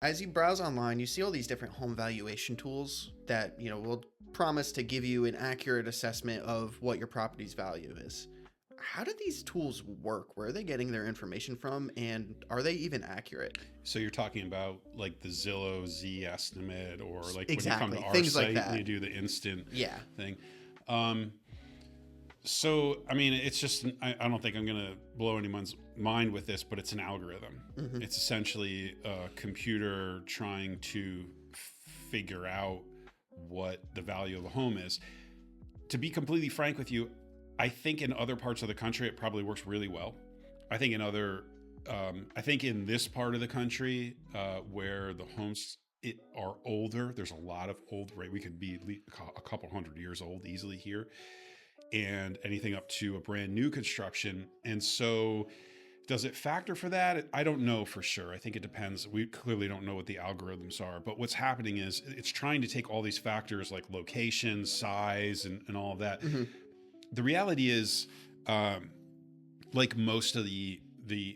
As you browse online, you see all these different home valuation tools that, will promise to give you an accurate assessment of what your property's value is. How do these tools work? Where are they getting their information from, and are they even accurate? So you're talking about like the Zillow Zestimate, or like when you come to Exactly. our Things like site and that. you do the instant Yeah. thing. Um, so, I mean, it's just, I don't think I'm going to blow anyone's mind with this, but it's an algorithm. Hmm. It's essentially a computer trying to figure out what the value of a home is. To be completely frank with you, I think in other parts of the country, it probably works really well. I think I think in this part of the country, where the homes are older, there's a lot of old, right? We could be a couple hundred years old easily here, and anything up to a brand new construction. And so, does it factor for that? I don't know for sure. I think it depends. We clearly don't know what the algorithms are, but what's happening is it's trying to take all these factors like location, size, and all of that. Hmm. The reality is, like most of the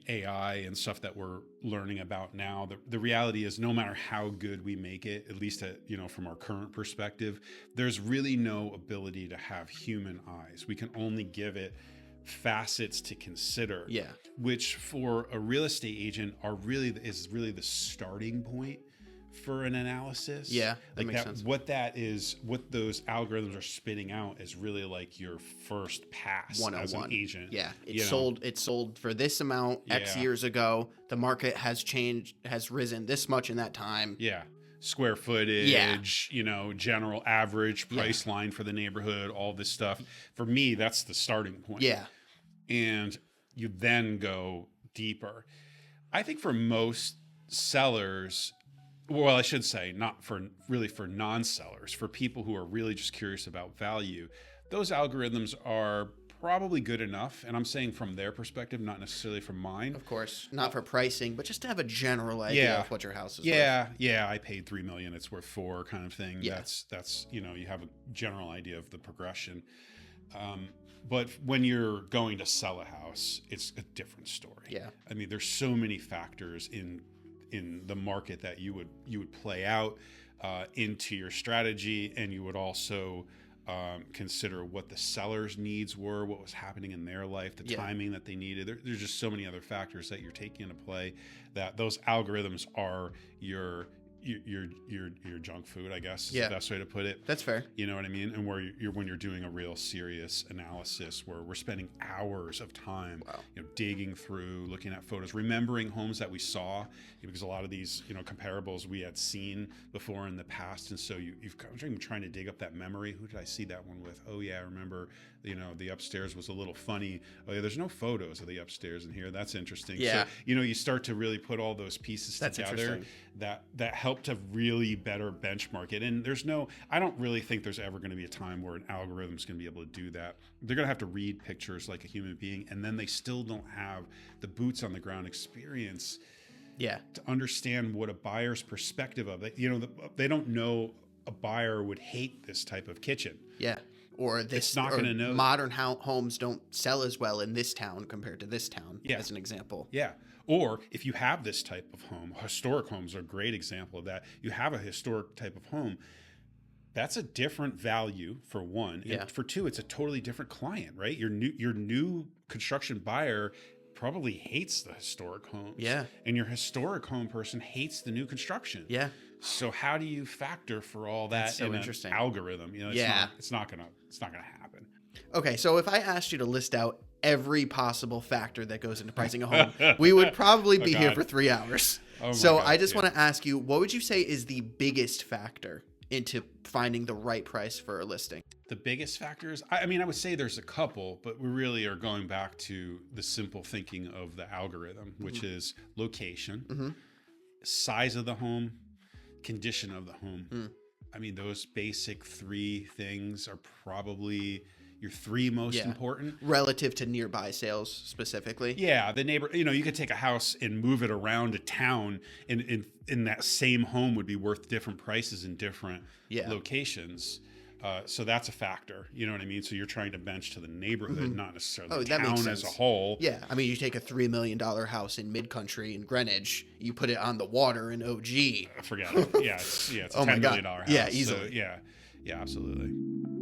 AI and stuff that we're learning about now, the reality is no matter how good we make it, at least from our current perspective, there's really no ability to have human eyes. We can only give it facets to consider, Yeah. which for a real estate agent is really the starting point for an analysis. Yeah, that like makes that sense. What those algorithms are spitting out is really like your first pass as an 101. agent. Yeah, it's sold for this amount X Yeah. years ago. The market has changed, has risen this much in that time. Yeah. Square footage, general average Yeah. price line for the neighborhood, all this stuff. For me, that's the starting point. Yeah. And you then go deeper. I think for most sellers, well, I should say not for non-sellers, for people who are really just curious about value, those algorithms are probably good enough. And I'm saying from their perspective, not necessarily from mine. Of course, not for pricing, but just to have a general idea of what your house is worth. Yeah, I paid $3 million, it's worth $4 kind of thing. Yeah. That's you have a general idea of the progression. But when you're going to sell a house, it's a different story. Yeah. I mean, there's so many factors in the market that you would play out into your strategy, and you would also consider what the seller's needs were, what was happening in their life, the timing that they needed. There's just so many other factors that you're taking into play that those algorithms are your junk food, I guess, is the best way to put it. That's fair. You know what I mean? And where when you're doing a real serious analysis, where we're spending hours of time, digging through, looking at photos, remembering homes that we saw, because a lot of these, comparables we had seen before in the past. And so you've been trying to dig up that memory. Who did I see that one with? Oh yeah, I remember, the upstairs was a little funny. Oh yeah, there's no photos of the upstairs in here. That's interesting. Yeah. So, you start to really put all those pieces together that help to really better benchmark it. And I don't really think there's ever going to be a time where an algorithm is going to be able to do that. They're going to have to read pictures like a human being, and then they still don't have the boots on the ground experience to understand what a buyer's perspective of it. They don't know a buyer would hate this type of kitchen. Yeah. Or this, it's not going to know. Modern homes don't sell as well in this town compared to this town, as an example. Yeah. Or if you have this type of home, historic homes are a great example of that. You have a historic type of home, that's a different value for one. And for two, it's a totally different client, right? Your new construction buyer probably hates the historic homes. Yeah. And your historic home person hates the new construction. Yeah. So how do you factor for all that in an algorithm? It's not gonna happen. Okay, so if I asked you to list out every possible factor that goes into pricing a home, we would probably be here for 3 hours. So I just want to ask you, what would you say is the biggest factor into finding the right price for a listing? The biggest factors? I mean, I would say there's a couple, but we really are going back to the simple thinking of the algorithm, which is location, size of the home, condition of the home. I mean, those basic 3 things are probably your 3 most important. Relative to nearby sales specifically. Yeah, the neighbor, you could take a house and move it around a town, and in that same home would be worth different prices in different locations. So that's a factor. You know what I mean? So you're trying to bench to the neighborhood, not necessarily Oh, the that makes town as a sense. whole. Yeah, I mean, you take a $3 million house in mid-country in Greenwich, you put it on the water in OG. Forget it. Yeah, it's a Oh my $10 million God. house. Yeah, So easily. yeah, absolutely.